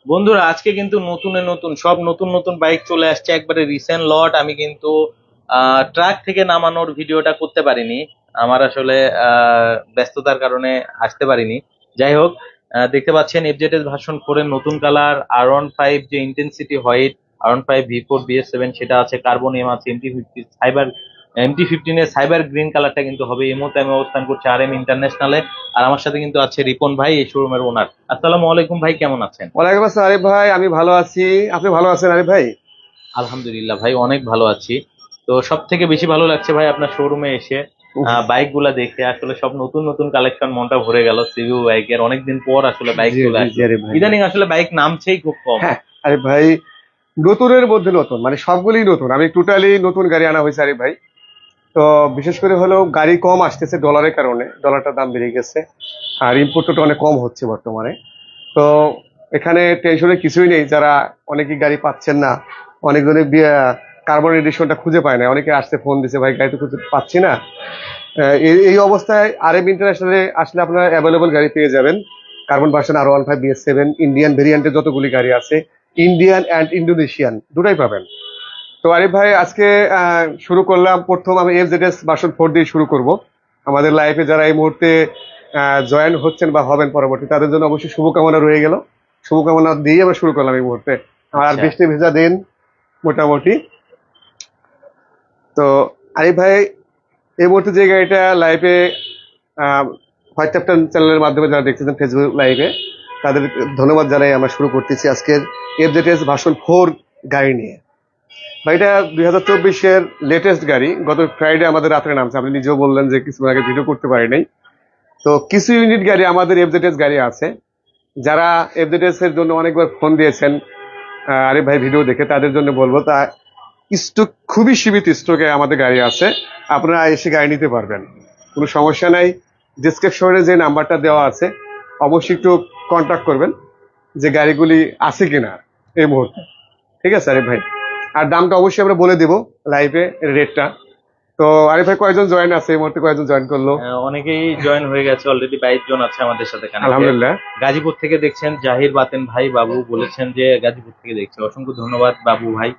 বন্ধুরা আজকে কিন্তু নতুন সব নতুন নতুন বাইক চলে আসছে, একবারে রিসেন্ট লট। আমি কিন্তু ট্রাক থেকে নামানোর ভিডিওটা করতে পারিনি, আমার আসলে ব্যস্ততার কারণে আসতে পারিনি। যাই হোক, দেখতে পাচ্ছেন এফজেড এস ভার্সন 4 এর নতুন কালার R15 যে intensity white, R15 V4 BS7 সেটা আছে, কার্বন এম আছে, MT15 এর সাইবার গ্রিন কালারটা কিন্তু হবে। এই মুহূর্তে আমি অবস্থান করছি RM ইন্টারন্যাশনালে। আর আমার সাথে কিন্তু আছে রিপন ভাই, এই শোরুমের ওনার। আসসালামু আলাইকুম ভাই, কেমন আছেন? ওয়ালাইকুম আসসালাম আরিফ ভাই, আমি ভালো আছি। আপনি ভালো আছেন আরিফ ভাই? আলহামদুলিল্লাহ ভাই, অনেক ভালো আছি। তো সব থেকে বেশি ভালো লাগছে ভাই আপনার শোরুমে এসে বাইক গুলা দেখে। আসলে সব নতুন নতুন কালেকশন, মনটা ভরে গেল। সিভিউ বাইকের অনেকদিন পর আসলে বাইক জি চলে জি জি আসলো। আরিফ ভাই। ইদানিং আসলে বাইক নামছেই খুব কম। হ্যাঁ আরিফ ভাই, নতুনের মধ্যে নতুন মানে সবগুলি নতুন। আমি টোটালি নতুন গাড়ি আনা হয়েছে আরিফ ভাই। তো বিশেষ করে হলো গাড়ি কম আসতেছে ডলারের কারণে, ডলারটার দাম বেড়ে গেছে। আর ইম্পোর্টটা অনেক কম হচ্ছে বর্তমানে। তো এখানে টেনশনের কিছুই নেই। যারা অনেকেই গাড়ি পাচ্ছেন না, অনেকজনে কার্বন এডিশনটা খুঁজে পায় না, অনেকে আসতে ফোন দিছে ভাই গাড়ি তো খুঁজে পাচ্ছি না। এই অবস্থায় RM ইন্টারন্যাশনালে আসলে আপনারা অ্যাভেলেবল গাড়ি পেয়ে যাবেন। Carbon version R15 BS7 Indian ভেরিয়েন্টের যতগুলি গাড়ি আছে, ইন্ডিয়ান অ্যান্ড ইন্দোনেশিয়ান দুটাই পাবেন। তো আরিফ ভাই আজকে শুরু করলাম, প্রথম আমি FZS ভার্সন 4 দিয়ে শুরু করব। আমাদের লাইফে যারা এই মুহূর্তে জয়েন হচ্ছেন বা হবেন পরবর্তী, তাদের জন্য অবশ্যই শুভকামনা রয়ে গেল। শুভকামনা দিয়ে আমরা শুরু করলাম এই মুহূর্তে। আর আচ্ছা। বৃষ্টি ভেজা দিন মোটামুটি। তো আরিফ ভাই, এই মুহূর্তে যে গাড়িটা লাইভে হোয়াইট ক্যাপ্টেন চ্যানেলের মাধ্যমে যারা দেখতেছেন ফেসবুক লাইভে, তাদের ধন্যবাদ জানাই। আমরা শুরু করতেছি আজকের FZS ভার্সন 4 গাড়ি নিয়ে। গাড়িটা 2024-এর লেটেস্ট গাড়ি। গত ফ্রাইডে আমাদের রাত্রে নামছে, আপনি নিজেও বললেন যে কিছু আগে ভিডিও করতে পারি নাই। তো কিছু ইউনিট গাড়ি আমাদের FZS গাড়ি আছে, যারা FZS এর জন্য অনেকবার ফোন দিয়েছেন আরে ভাই ভিডিও দেখে, তাদের জন্য বলবো তা স্টক খুবই সীমিত স্টকে আমাদের গাড়ি আছে। আপনারা এসে গাড়ি নিতে পারবেন, কোনো সমস্যা নাই। ডিসক্রিপশনে যে নাম্বারটা দেওয়া আছে অবশ্যই একটু কন্ট্যাক্ট করবেন যে গাড়িগুলি আছে কিনা এই মুহূর্তে। ঠিক আছে আরিফ ভাই? আর দামটা অবশ্যই আমরা বলে দেবো লাইভে, রেটটা। তো আরিফ ভাই কয়জন জয়েন আছে এই মুহূর্তে, কয়জন জয়েন করলো? অনেকেই জয়েন হয়ে গেছে, অলরেডি 22 জন আছে আমাদের সাথে কানেক্টেড। আলহামদুলিল্লাহ। গাজীপুর থেকে দেখছেন জাহির বাতেন ভাই বাবু বলেছেন যে গাজীপুর থেকে দেখছে, অসংখ্য ধন্যবাদ বাবু ভাই।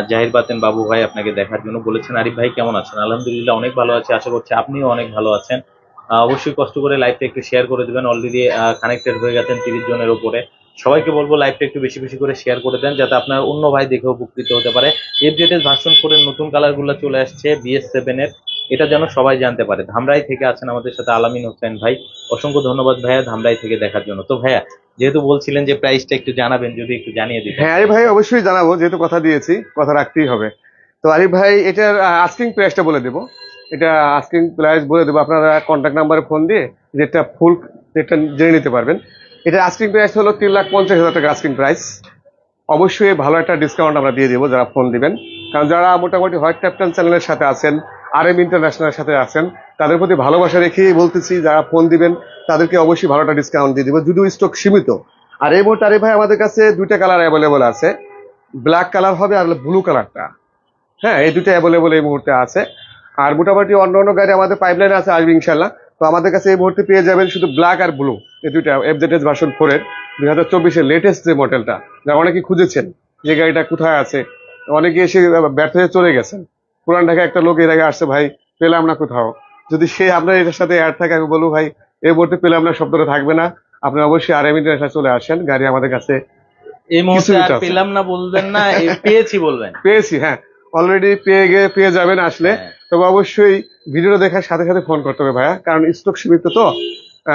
জাহির বাতেন বাবু ভাই আপনাকে দেখার জন্য বলেছেন। আরিফ ভাই কেমন আছেন? আলহামদুলিল্লাহ অনেক ভালো আছে, আশা করছি আপনিও অনেক ভালো আছেন। অবশ্যই কষ্ট করে লাইভটা একটু শেয়ার করে দিবেন। অলরেডি কানেক্টেড হয়ে গেছেন 30 জনের উপরে। সবাইকে বলবো লাইভটা একটু বেশি বেশি করে শেয়ার করে দেন, যাতে আপনার অন্য ভাই দেখে উপকৃত হতে পারে। FZS ভার্সন 4 এর নতুন কালার গুলো চলে আসছে BS7 এর, এটা যেন সবাই জানতে পারে। ধামরাই থেকে আছেন আমাদের সাথে আলামিন হোসেন ভাই, অসংখ্য ধন্যবাদ ভাইয়া ধামরাই থেকে দেখার জন্য। তো ভাইয়া, যেহেতু বলছিলেন যে প্রাইসটা একটু জানাবেন, যদি একটু জানিয়ে দিতেন। হ্যাঁ আরিফ ভাই, অবশ্যই জানাবো, যেহেতু কথা দিয়েছি কথা রাখতেই হবে। তো আরিফ ভাই, এটার আস্কিং প্রাইসটা বলে দেবো। এটা আস্কিং প্রাইস বলে দেবো, আপনারা কন্ট্যাক্ট নাম্বারে ফোন দিয়ে রেটটা ফুল রেটটা জেনে নিতে পারবেন। এটার আস্কিং প্রাইস হলো 3,50,000 টাকা আস্কিং প্রাইস। অবশ্যই ভালো একটা ডিসকাউন্ট আমরা দিয়ে দেবো যারা ফোন দিবেন। কারণ যারা মোটামুটি হোয়াইট ক্যাপ্টেন চ্যানেলের সাথে আছেন, RM ইন্টারন্যাশনালের সাথে আছেন, তাদের প্রতি ভালোবাসা রেখেই বলতেছি, যারা ফোন দিবেন তাদেরকে অবশ্যই ভালো একটা ডিসকাউন্ট দিয়ে দেবো, যদিও স্টক সীমিত। আর এই মুহূর্তে আরিফ ভাই আমাদের কাছে দুইটা কালার অ্যাভেলেবল আছে, ব্ল্যাক কালার হবে আর ব্লু কালারটা। হ্যাঁ, এই দুটো অ্যাভেলেবল এই মুহূর্তে আছে। আর মোটামুটি অন্য অন্য গাড়ি আমাদের পাইপলাইনে আছে, আসবে ইনশাল্লাহ। তো আমাদের কাছে এই মুহূর্তে পেয়ে যাবেন শুধু ব্ল্যাক আর ব্লু, এই দুইটা FZS ভার্সন 4 এর 2024-এর লেটেস্ট যে মডেলটা। যারা অনেকে খুঁজেছেন যে গাড়িটা কোথায় আছে, অনেকে এসে ব্যর্থ হয়ে চলে গেছেন। পুরান ঢাকা একটা লোক এর আগে আসছে, ভাই পেলাম না কোথাও। যদি সে আপনার এটার সাথে অ্যাড থাকে, আমি বলবো ভাই এই মুহূর্তে পেলাম না শব্দটা থাকবে না। আপনি অবশ্যই RM ইন্টারন্যাশনাল চলে আসেন, গাড়ি আমাদের কাছে এই কিছু মুহূর্তে আর মিনিট আছে। পেলাম না বলবেন না, পেয়েছি বলবেন। পেয়েছি, হ্যাঁ, অলরেডি পেয়ে যাবেন আসলে। হ্যাঁ। তবে অবশ্যই ভিডিওটা দেখার সাথে সাথে ফোন করতে হবে ভাইয়া, কারণ স্টক সীমিত তো।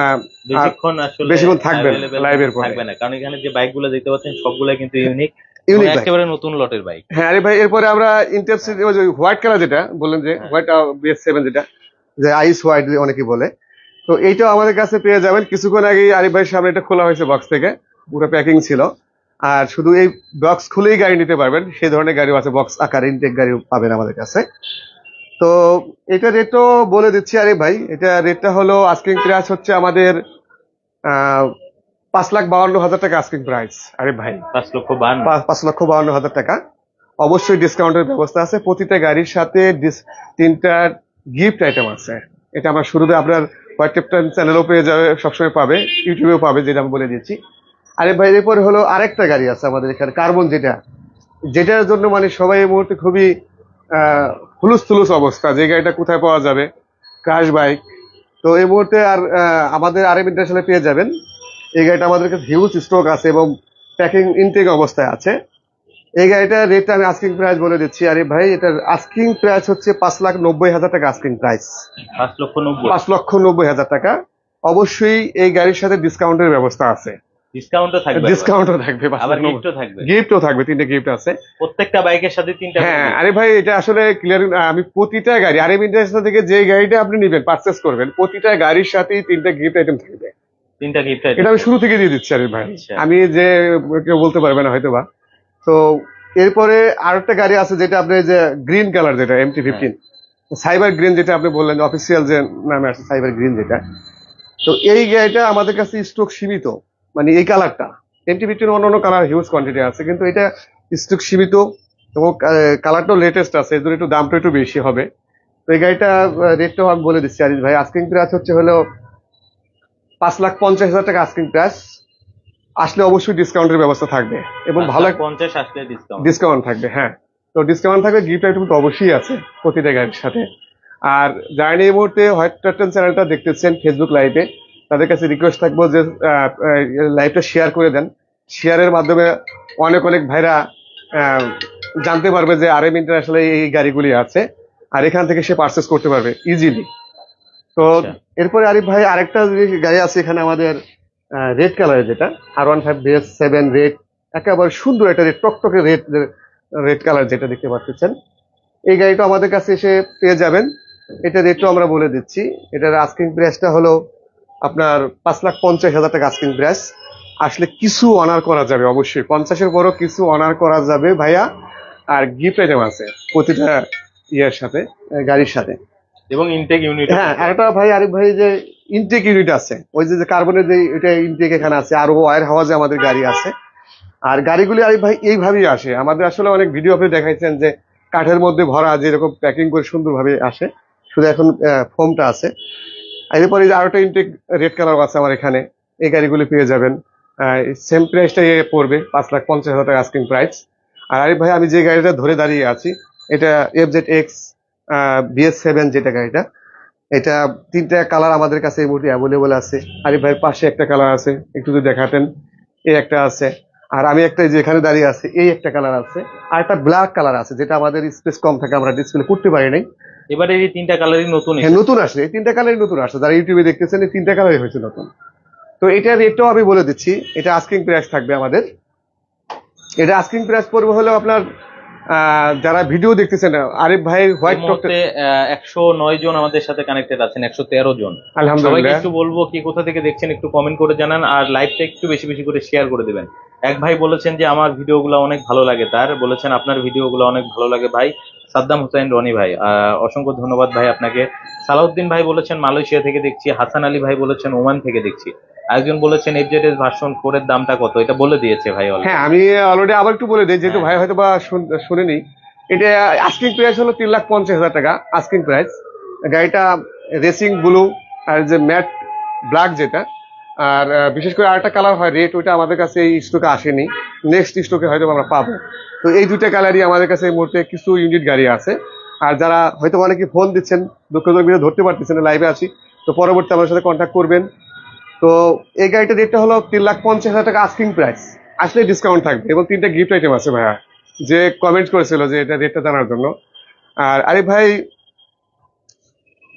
আর বেশিক্ষণ আসলে বেশিক্ষণ থাকবেন অ্যাভেলেবেল লাইভের পরে। থাকবে না, কারণ এখানে যে বাইকগুলো দেখতে পাচ্ছেন সবগুলো কিন্তু ইউনিক এবং ইউনিক বাইক। একেবারে নতুন লটের বাইক। হ্যাঁ আরে ভাই, এরপরে আমরা ইন্টারসিটি হোয়াইট কালার যেটা বললেন, যে হ্যাঁ। হোয়াইট BS7 যেটা, যে আইস হোয়াইট অনেকে বলে, তো এইটাও আমাদের কাছে পেয়ে যাবেন। কিছুক্ষণ আগেই আরিফ ভাইয়ের সামনে এটা খোলা হয়েছে বক্স থেকে, পুরো প্যাকিং ছিল। আর শুধু এই বক্স খুলেই গাড়ি নিতে পারবেন, সেই ধরনের গাড়িও আছে, বক্স আকার ইনটেক গাড়িও পাবেন আমাদের কাছে। তো এটা রেটও বলে দিচ্ছি আরে ভাই, এটা রেটটা হলো আস্কিং প্রাইস হচ্ছে আমাদের 5,52,000 টাকা আস্কিং প্রাইস আরে ভাই। 5,52,000। 5,52,000 টাকা। অবশ্যই ডিসকাউন্টের ব্যবস্থা আছে, প্রতিটা গাড়ির সাথে তিনটা গিফট আইটেম আছে। এটা আমরা শুরুতে আপনার হোয়াইট ক্যাপ্টেন চ্যানেলও পেয়ে যাবে, সবসময় পাবে, ইউটিউবেও পাবে, যেটা আমি বলে দিয়েছি। আরে ভাই এরপরে হলো আরেকটা গাড়ি আছে আমাদের এখানে কার্বন, যেটার জন্য মানে সবাই এই মুহূর্তে খুবই হুলুস থুলুস অবস্থা, যে গাড়িটা কোথায় পাওয়া যাবে, ক্রাশ বাইক। তো এই মুহূর্তে আর আমাদের আরএম ইন্টারন্যাশনালে পেয়ে যাবেন। এই গাড়িটা আমাদের কাছে হিউজ স্টক আছে এবং প্যাকিং ইনটেক অবস্থায় আছে। এই গাড়িটার রেটটা আমি আস্কিং প্রাইস বলে দিচ্ছি। আরে ভাই এটার আস্কিং প্রাইস হচ্ছে 5,90,000 টাকা আস্কিং প্রাইস। 5,90,000 5,90,000 টাকা। অবশ্যই এই গাড়ির সাথে ডিসকাউন্টের ব্যবস্থা আছে। ডিসকাউন্টও থাকবে, ডিসকাউন্টও থাকবে, আবার গিফটও থাকবে। গিফটও থাকবে, 3টে গিফট আছে প্রত্যেকটা বাইকের সাথে 3টা। হ্যাঁ আরে ভাই এটা আসলে ক্লিয়ার, আমি প্রতিটা গাড়ি আরএম ইন্টারন্যাশনাল থেকে যে গাড়িটা আপনি নেবেন পারচেস করবেন প্রতিটা গাড়ির সাথেই 3টা গিফট আইটেম থাকবে। 3টা গিফট এটা আমি শুরু থেকে দিয়ে দিচ্ছি আরে ভাই, আচ্ছা। আমি যে কেউ বলতে পারবে না হয়তো বা। তো এরপরে আরেকটা গাড়ি আছে যেটা আপনি যে গ্রিন কালার, যেটা MT-15 সাইবার গ্রিন, যেটা আপনি বললেন অফিসিয়াল যে নামে আছে সাইবার গ্রিন যেটা। তো এই গাড়িটা আমাদের কাছে স্টক সীমিত, মানে এই কালারটা। MT-15 অন্য কালার হিউজ কোয়ান্টিটি আছে, কিন্তু এটা স্টক সীমিত এবং কালারটাও লেটেস্ট আছে, এর জন্য একটু দামটা একটু বেশি হবে। তো এই গাড়িটা রেটটাও আমি বলে দিচ্ছি আরিফ ভাই। আস্কিং প্রাইস হচ্ছে হলো 5,50,000 টাকা আস্কিং প্রাইস। আসলে অবশ্যই ডিসকাউন্টের ব্যবস্থা থাকবে এবং ভালো 50 আসলে ডিসকাউন্ট। ডিসকাউন্ট থাকবে। হ্যাঁ, তো ডিসকাউন্ট থাকবে, গিফট আইটেম তো অবশ্যই আছে প্রতিটা গাড়ির সাথে। আর যারা এই মুহূর্তে হোয়াইট টার্টন চ্যানেলটা দেখতেছেন ফেসবুক লাইভে, তাদের কাছে রিকোয়েস্ট থাকবো যে লাইভটা শেয়ার করে দেন। শেয়ারের মাধ্যমে অনেক অনেক ভাইরা আহ, জানতে পারবে যে আরএম ইন্টারন্যাশনাল এই গাড়িগুলি আছে, আর এখান থেকে সে পারচেস করতে পারবে ইজিলি। তো আচ্ছা। এরপরে আরিফ ভাই আরেকটা যে গাড়ি আছে এখানে আমাদের রেড কালারের, যেটা R15 BS7 রেড, একেবারে সুন্দর একটা রেড, টকটকে রেড, রেড কালার যেটা দেখতে পাচ্ছেন। এই গাড়িটা আমাদের কাছে এসে পেয়ে যাবেন। এটা রেটও আমরা বলে দিচ্ছি। এটার আস্কিং প্রাইসটা হলো আপনার 5,50,000 টাকা আস্কিং প্রাইস। আসলে কিছু অনার করা যাবে, অবশ্যই 50-এর বড় কিছু অনার করা যাবে ভাইয়া। আর গিফট আইটেম আছে প্রতিটা ইয়ের সাথে, গাড়ির সাথে। এবং ইনটেক ইউনিট। হ্যাঁ আরেকটা ভাই আরিফ ভাই যে ইনটেক ইউনিট আছে, ওই যে কার্বনের যে এটা ইনটেক এখানে আছে, আরো ওয়ার হাওয়াজে আমাদের গাড়ি আছে। আর গাড়িগুলি আরিফ ভাই এইভাবেই আসে আমাদের, আসলে অনেক ভিডিও আপনি দেখাইছেন যে কাঠের মধ্যে ভরা যেরকম প্যাকিং করে সুন্দরভাবে আসে, শুধু এখন ফোমটা আছে। আর এরপরে যে আরো একটা ইনটেক রেড কালার আছে আমার এখানে, এই গাড়িগুলি পেয়ে যাবেন। সেম প্রাইসটা পড়বে 5,50,000 টাকা আস্কিং প্রাইস। আর আরিফ ভাই আমি যে গাড়িটা ধরে দাঁড়িয়ে আছি এটা FZX BS7 যেটা গাড়িটা, এটা 3টা কালার আমাদের কাছে এই মুহূর্তে অ্যাভেলেবল আছে। আরিফ ভাইয়ের পাশে একটা কালার আছে, একটু যদি দেখাতেন। এই একটা আছে, আর আমি একটা যেখানে দাঁড়িয়ে আছি এই একটা কালার আছে, আর একটা ব্ল্যাক কালার আছে যেটা আমাদের স্পেস কম থাকে, আমরা ডিসপ্লে করতে পারি নাই। এবারে এই 3টা কালারই নতুন হ্যাঁ নতুন আসছে, এই 3টা কালারই নতুন আসছে, যারা ইউটিউবে দেখতেছেন এই 3টা কালারই হয়েছে নতুন। তো এটার রেটটাও আমি বলে দিচ্ছি। এটা আস্কিং প্রাইস থাকবে আমাদের, এটা আস্কিং প্রাইস পড়বে হলো আপনার যারা ভিডিও দেখতেছেন আরিফ ভাই হোয়াইট টক। 109 জন আমাদের সাথে কানেক্টেড আছেন, 113 জন। সবাইকে আলহামদুলিল্লাহ। একটু বলবো কি কোথা থেকে দেখছেন একটু কমেন্ট করে জানান, আর লাইভটা একটু বেশি বেশি করে শেয়ার করে দিবেন। এক ভাই বলেছেন যে আমার ভিডিওগুলো অনেক ভালো লাগে, তার বলেছেন আপনার ভিডিওগুলো অনেক ভালো লাগে ভাই। সাদ্দাম হোসেন রনি ভাই, অসংখ্য ধন্যবাদ ভাই আপনাকে। সালাউদ্দিন ভাই বলেছেন মালয়েশিয়া থেকে দেখছি। হাসান আলী ভাই বলেছেন ওমান থেকে দেখছি। একজন বলেছেন FZS ভার্সন 4 এর দামটা কত, এটা বলে দিয়েছে ভাই already। হ্যাঁ আমি অলরেডি আবার একটু বলে দিই, যেহেতু হ্যাঁ। ভাই হয়তো বা শুনেনি। এটা আস্কিং প্রাইস হলো 3,50,000 টাকা আস্কিং প্রাইস। গাড়িটা রেসিং ব্লু আর যে ম্যাট ব্ল্যাক যেটা, আর বিশেষ করে আরেকটা কালার হয় রেড, ওইটা আমাদের কাছে এই স্টকে আসেনি, নেক্সট স্টকে হয়তো আমরা পাবো। তো এই দুইটা কালারই আমাদের কাছে এই মুহূর্তে কিছু ইউনিট গাড়ি আছে। আর যারা হয়তো অনেকে ফোন দিচ্ছেন, দুঃখজনক বিষয়ে ধরতে পারতেছেন না, লাইভে আছি, তো পরবর্তী আমার সাথে কন্ট্যাক্ট করবেন। তো এই গাড়িটার রেটটা হলো 3,50,000 টাকা আস্কিং প্রাইস। আসলে ডিসকাউন্ট থাকবে এবং 3টা গিফট আইটেম আছে ভাইয়া, যে কমেন্ট করেছিল যে এটা রেটটা জানার জন্য। আর আরে ভাই,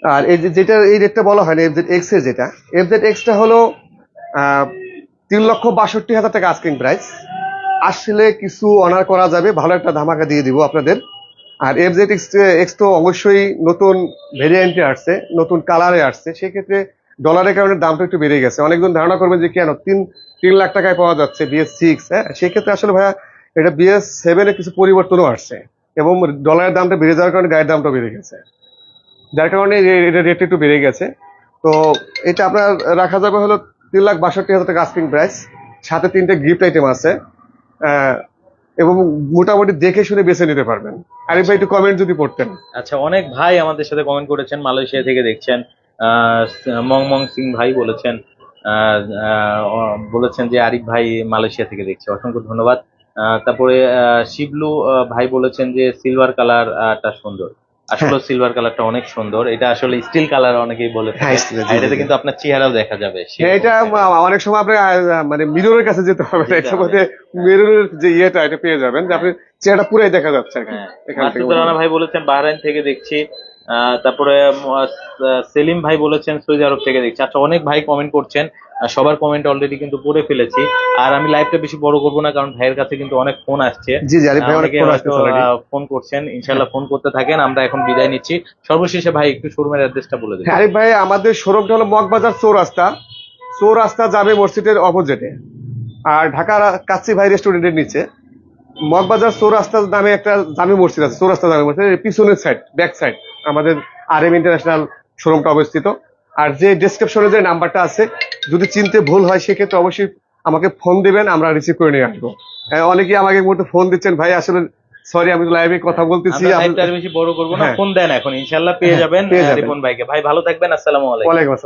আর এই যেটা এই রেটটা বলা হয় না FZX এর, যেটা FZX টা হলো 3,62,000 টাকা আস্কিং প্রাইস। আসলে কিছু অনার করা যাবে, ভালো একটা ধামাকা দিয়ে দিব আপনাদের। আর FZX তো অবশ্যই নতুন ভেরিয়েন্টে আসছে, নতুন কালারে আসছে, সেক্ষেত্রে ডলারের কারণে দামটা একটু বেড়ে গেছে। অনেকজন ধারণা করবেন যে কেন 3 লাখ টাকায় পাওয়া যাচ্ছে BS6। হ্যাঁ সেক্ষেত্রে আসলে ভাইয়া এটা BS7 এর কিছু পরিবর্তনও আসছে এবং ডলারের দামটা বেড়ে যাওয়ার কারণে গাড়ির দামটা বেড়ে গেছে, যার কারণে এটা রেট একটু বেড়ে গেছে। তো এটা আপনার রাখা যাবে হলো 3,62,000 টাকা আস্কিং প্রাইস, সাথে 3টে গিফট আইটেম আছে। এবং মোটামুটি দেখে শুনে বেছে নিতে পারবেন। আরিফ ভাই একটু কমেন্ট যদি পড়তেন। আচ্ছা, অনেক ভাই আমাদের সাথে কমেন্ট করেছেন, মালয়েশিয়া থেকে দেখছেন। মং মং সিং ভাই বলেছেন বলেছেন যে আরিফ ভাই মালয়েশিয়া থেকে দেখছে, অসংখ্য ধন্যবাদ। তারপরে শিবলু ভাই বলেছেন যে সিলভার কালারটা সুন্দর। আসলে সিলভার কালারটা অনেক সুন্দর, এটা আসলে স্টিল কালার অনেকেই বলে হ্যাঁ, থাকে। steel, জি, আর এটাতে জি, জি। কিন্তু আপনার চেহারাও দেখা যাবে হ্যাঁ, এটা অনেক সময় আপনি মানে মিররের কাছে যেতে হবে না, যেতে এটার হবে। মধ্যে মিররের যে ইয়েটা এটা পেয়ে যাবেন, যে আপনি চেহারাটা পুরাই দেখা যাচ্ছে আর কি হ্যাঁ, এখান থেকে। মাসুদ রানা ভাই বলেছেন বাহরাইন থেকে দেখছি। তারপরে সেলিম ভাই বলেছেন সৌদি আরব থেকে দেখছি। আচ্ছা, অনেক ভাই কমেন্ট করছেন, সবার কমেন্ট অলরেডি কিন্তু পড়ে ফেলেছি। আর আমি লাইভটা বেশি বড় করবো না, কারণ ভাইয়ের কাছে কিন্তু অনেক ফোন আসছে। জি, জি, আরিফ ভাই অনেক অনেকে ফোন হয়তো আসতেছে অলরেডি। ফোন করছেন, ইনশাল্লাহ ফোন করতে থাকেন। আমরা এখন বিদায় নিচ্ছি। সর্বশেষে ভাই একটু শোরুমের অ্যাড্রেসটা বলে দিন। হ্যাঁ, আরিফ ভাই আমাদের শোরুমটা হলো মগবাজার চৌরাস্তা জামে মসজিদের অপোজিটে, আর ঢাকার কাচ্চি ভাই রেস্টুরেন্টের নিচে মগবাজার চৌরাস্তা নামে একটা জামে মসজিদ আছে, চৌরাস্তা জামে মসজিদ এর পিছনের সাইড, ব্যাক সাইড আমাদের RM ইন্টারন্যাশনাল শোরুমটা অবস্থিত। আর যে ডেসক্রিপশনে যে নাম্বারটা আছে, যদি চিনতে ভুল হয় সেক্ষেত্রে অবশ্যই আমাকে ফোন দিবেন, আমরা রিসিভ করে নিয়ে আসবো। অনেকেই আমাকে এই মুহূর্তে ফোন দিচ্ছেন, ভাই আসলে সরি আমি লাইভে কথা বলতেছি। আমরা লাইভটা আর বেশি বড় করবো না, হ্যাঁ, ফোন দেন এখন, ইনশাল্লাহ পেয়ে হ্যাঁ, যাবেন পেয়ে যাবেন। রিপন ভাইকে। ভাই ভালো থাকবেন, আসসালামু আলাইকুম। ওয়ালাইকুম আসসালাম।